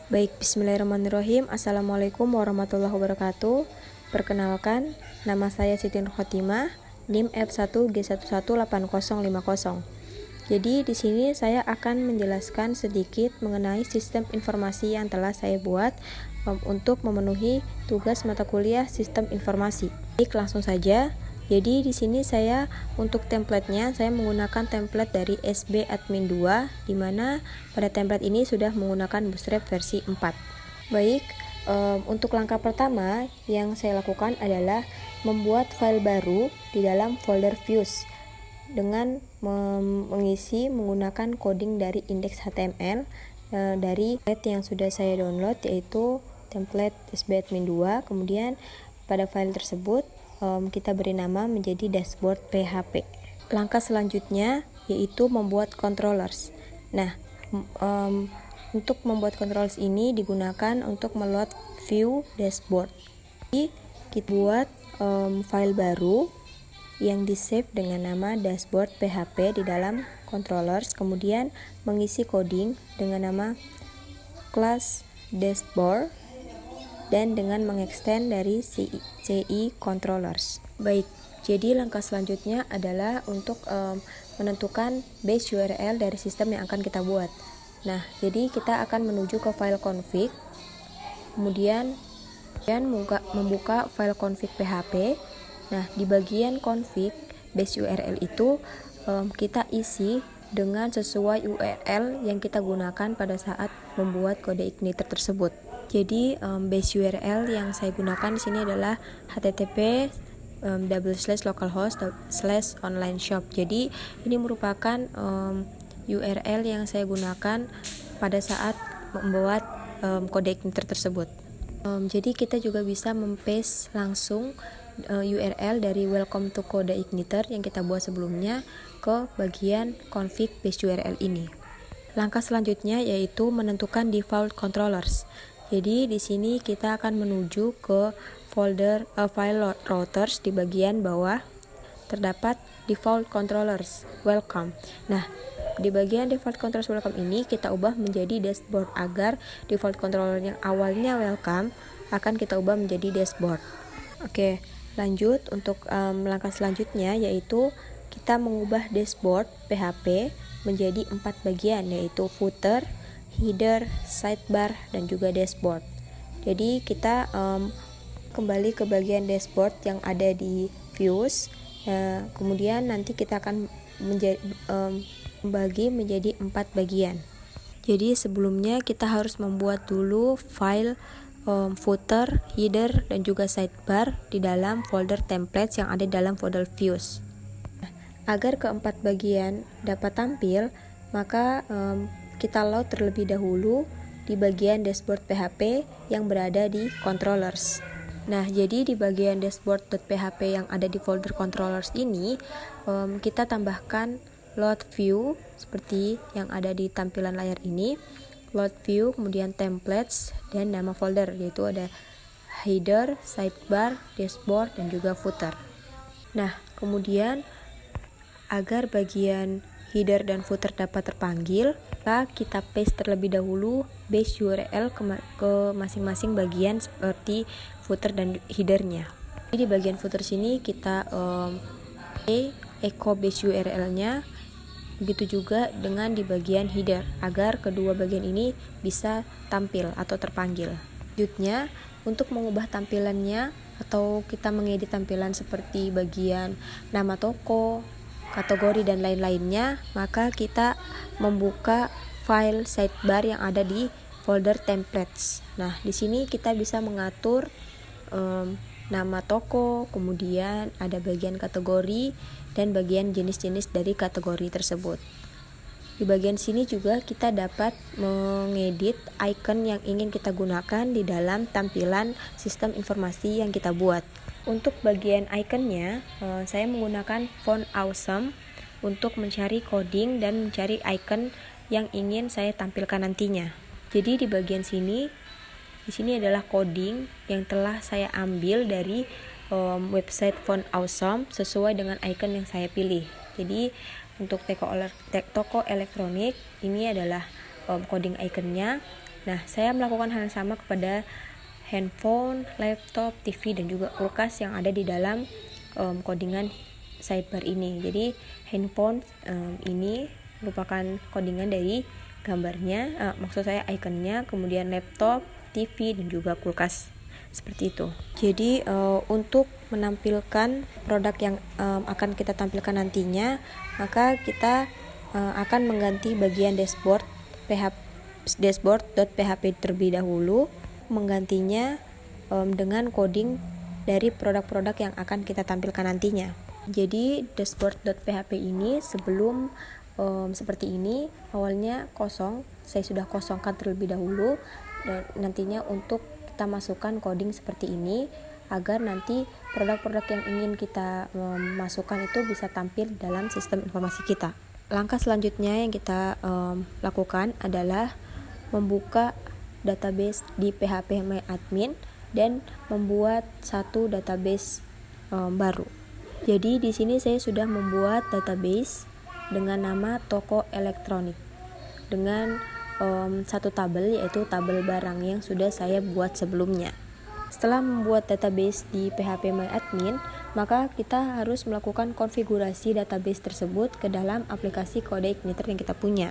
Baik, bismillahirrahmanirrahim. Assalamualaikum warahmatullahi wabarakatuh. Perkenalkan, nama saya Siti Nur Khotimah, NIM F1G118050. Jadi di sini saya akan menjelaskan sedikit mengenai sistem informasi yang telah saya buat untuk memenuhi tugas mata kuliah Sistem Informasi. Baik, langsung saja. Jadi di sini saya untuk template-nya saya menggunakan template dari SB Admin 2, di mana pada template ini sudah menggunakan Bootstrap versi 4. Baik, untuk langkah pertama yang saya lakukan adalah membuat file baru di dalam folder views dengan mengisi menggunakan coding dari index.html dari template yang sudah saya download, yaitu template SB Admin 2. Kemudian pada file tersebut kita beri nama menjadi dashboard PHP. Langkah selanjutnya yaitu membuat controllers. Nah, untuk membuat controllers ini digunakan untuk meload view dashboard. Jadi kita buat file baru yang di-save dengan nama dashboard PHP di dalam controllers, kemudian mengisi coding dengan nama class dashboard dan dengan mengextend dari CI controllers. Baik, jadi langkah selanjutnya adalah untuk menentukan base URL dari sistem yang akan kita buat. Nah, jadi kita akan menuju ke file config, kemudian membuka file config PHP. Nah, di bagian config base URL itu kita isi dengan sesuai URL yang kita gunakan pada saat membuat kode igniter tersebut. Jadi base URL yang saya gunakan di sini adalah http://localhost/online-shop. Jadi ini merupakan URL yang saya gunakan pada saat membuat kode igniter tersebut. Jadi kita juga bisa paste langsung URL dari welcome to kode igniter yang kita buat sebelumnya ke bagian config base URL ini. Langkah selanjutnya yaitu menentukan default controllers. Jadi di sini kita akan menuju ke folder file routers. Di bagian bawah terdapat default controllers welcome. Nah, di bagian default controllers welcome ini kita ubah menjadi dashboard agar default controller yang awalnya welcome akan kita ubah menjadi dashboard. Oke, lanjut untuk langkah selanjutnya yaitu kita mengubah dashboard PHP menjadi 4 bagian, yaitu footer, header, sidebar, dan juga dashboard. Jadi kita kembali ke bagian dashboard yang ada di views. Kemudian nanti kita akan membagi menjadi 4 bagian. Jadi sebelumnya kita harus membuat dulu file footer, header, dan juga sidebar di dalam folder templates yang ada di dalam folder views. Agar keempat bagian dapat tampil, maka kita load terlebih dahulu di bagian dashboard PHP yang berada di controllers. Nah, jadi di bagian dashboard.php yang ada di folder controllers ini, kita tambahkan load view seperti yang ada di tampilan layar ini. Load view, kemudian templates, dan nama folder, yaitu ada header, sidebar, dashboard, dan juga footer. Nah, kemudian agar bagian header dan footer dapat terpanggil, kita paste terlebih dahulu base URL ke masing-masing bagian seperti footer dan headernya. Jadi di bagian footer sini kita echo base URL-nya, begitu juga dengan di bagian header agar kedua bagian ini bisa tampil atau terpanggil. Selanjutnya, untuk mengubah tampilannya atau kita mengedit tampilan seperti bagian nama toko, kategori, dan lain-lainnya, maka kita membuka file sidebar yang ada di folder templates. Nah, di sini kita bisa mengatur nama toko, kemudian ada bagian kategori dan bagian jenis-jenis dari kategori tersebut. Di bagian sini juga kita dapat mengedit icon yang ingin kita gunakan di dalam tampilan sistem informasi yang kita buat. Untuk bagian ikonnya, saya menggunakan font awesome untuk mencari coding dan mencari icon yang ingin saya tampilkan nantinya. Jadi di bagian sini, di sini adalah coding yang telah saya ambil dari website Font Awesome sesuai dengan icon yang saya pilih. Jadi untuk toko elektronik ini adalah coding iconnya. Nah, saya melakukan hal yang sama kepada handphone, laptop, TV, dan juga kulkas yang ada di dalam codingan sidebar ini. Jadi handphone ini merupakan codingan dari gambarnya, maksud saya ikonnya, kemudian laptop, TV, dan juga kulkas. Seperti itu. Jadi untuk menampilkan produk yang akan kita tampilkan nantinya, maka kita akan mengganti bagian dashboard.php terlebih dahulu, menggantinya dengan coding dari produk-produk yang akan kita tampilkan nantinya. Jadi dashboard.php ini sebelum seperti ini, awalnya kosong, saya sudah kosongkan terlebih dahulu, dan nantinya untuk kita masukkan coding seperti ini agar nanti produk-produk yang ingin kita masukkan itu bisa tampil dalam sistem informasi kita. Langkah selanjutnya yang kita lakukan adalah membuka database di phpMyAdmin dan membuat satu database baru. Jadi di sini saya sudah membuat database dengan nama toko elektronik dengan satu tabel, yaitu tabel barang yang sudah saya buat sebelumnya. Setelah membuat database di phpMyAdmin, maka kita harus melakukan konfigurasi database tersebut ke dalam aplikasi CodeIgniter yang kita punya.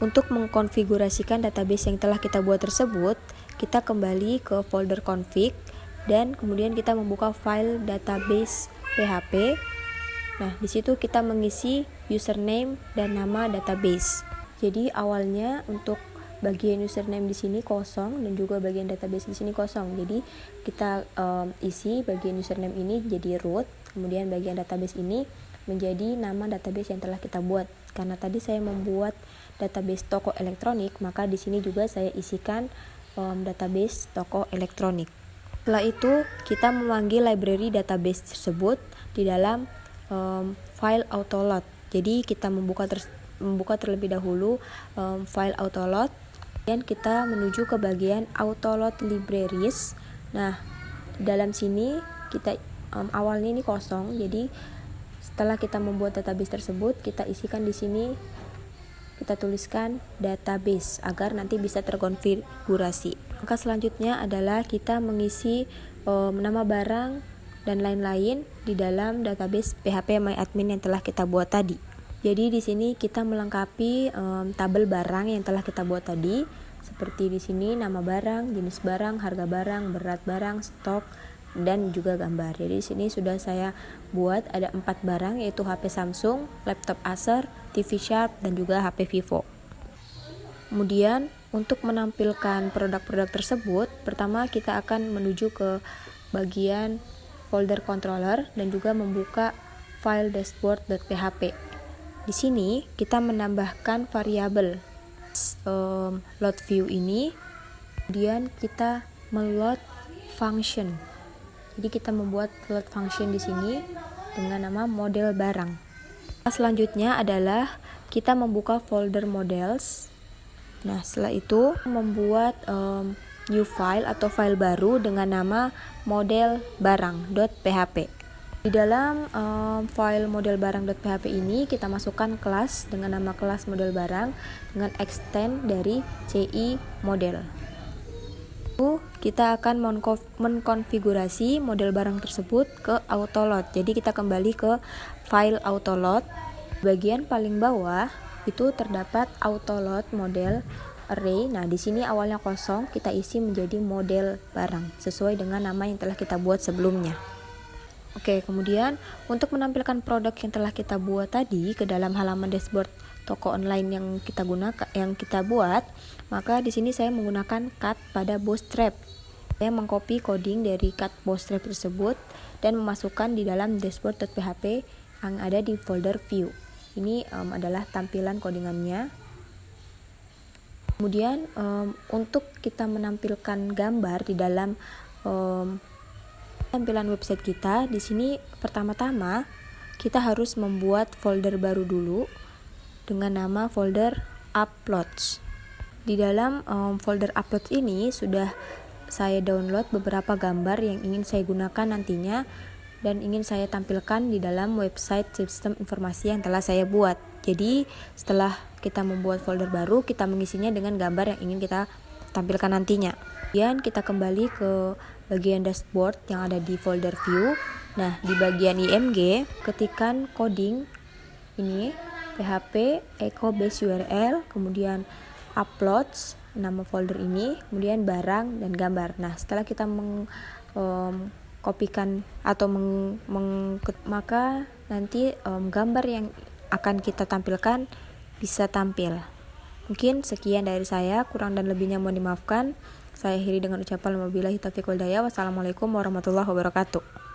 Untuk mengkonfigurasikan database yang telah kita buat tersebut, kita kembali ke folder config dan kemudian kita membuka file database php. Nah, di situ kita mengisi username dan nama database. Jadi awalnya untuk bagian username di sini kosong dan juga bagian database di sini kosong. Jadi kita isi bagian username ini jadi root, kemudian bagian database ini menjadi nama database yang telah kita buat. Karena tadi saya membuat database toko elektronik, maka di sini juga saya isikan database toko elektronik. Setelah itu kita memanggil library database tersebut di dalam file autoload. Jadi kita membuka terlebih dahulu file autoload dan kita menuju ke bagian autoload libraries. Nah, di dalam sini kita awalnya ini kosong. Jadi setelah kita membuat database tersebut, kita isikan di sini, kita tuliskan database agar nanti bisa terkonfigurasi. Maka selanjutnya adalah kita mengisi nama barang dan lain-lain di dalam database phpMyAdmin yang telah kita buat tadi. Jadi di sini kita melengkapi tabel barang yang telah kita buat tadi, seperti di sini nama barang, jenis barang, harga barang, berat barang, stok, dan juga gambar. Jadi di sini sudah saya buat ada 4 barang, yaitu HP Samsung, laptop Acer, TV Sharp, dan juga HP Vivo. Kemudian untuk menampilkan produk-produk tersebut, pertama kita akan menuju ke bagian folder controller dan juga membuka file dashboard.php. Di sini kita menambahkan variabel load view ini, kemudian kita meload function. Jadi kita membuat load function di sini dengan nama model barang. Selanjutnya adalah kita membuka folder models. Nah, setelah itu membuat new file atau file baru dengan nama model barang.php. Di dalam file model barang.php ini kita masukkan kelas dengan nama kelas model barang dengan extend dari CI model. Kita akan mengkonfigurasi model barang tersebut ke autoload. Jadi kita kembali ke file autoload. Bagian paling bawah itu terdapat autoload model array. Nah, di sini awalnya kosong, kita isi menjadi model barang sesuai dengan nama yang telah kita buat sebelumnya. Oke, kemudian untuk menampilkan produk yang telah kita buat tadi ke dalam halaman dashboard toko online yang kita buat, maka di sini saya menggunakan cut pada bootstrap. Saya mengcopy coding dari cut bootstrap tersebut dan memasukkan di dalam dashboard.php yang ada di folder view. Ini adalah tampilan codingannya. Kemudian untuk kita menampilkan gambar di dalam tampilan website kita, di sini pertama-tama kita harus membuat folder baru dulu dengan nama folder uploads. Di dalam folder uploads ini sudah saya download beberapa gambar yang ingin saya gunakan nantinya dan ingin saya tampilkan di dalam website sistem informasi yang telah saya buat. Jadi setelah kita membuat folder baru, kita mengisinya dengan gambar yang ingin kita tampilkan nantinya. Kemudian kita kembali ke bagian dashboard yang ada di folder view. Nah, di bagian IMG, ketikkan coding ini php echo base URL, kemudian uploads, nama folder ini, kemudian barang dan gambar. Nah, setelah kita kopikan atau maka nanti gambar yang akan kita tampilkan bisa tampil. Mungkin sekian dari saya, kurang dan lebihnya mohon dimaafkan. Saya akhiri dengan ucapan wabillahi taufiq wal hidayah. Wassalamualaikum warahmatullahi wabarakatuh.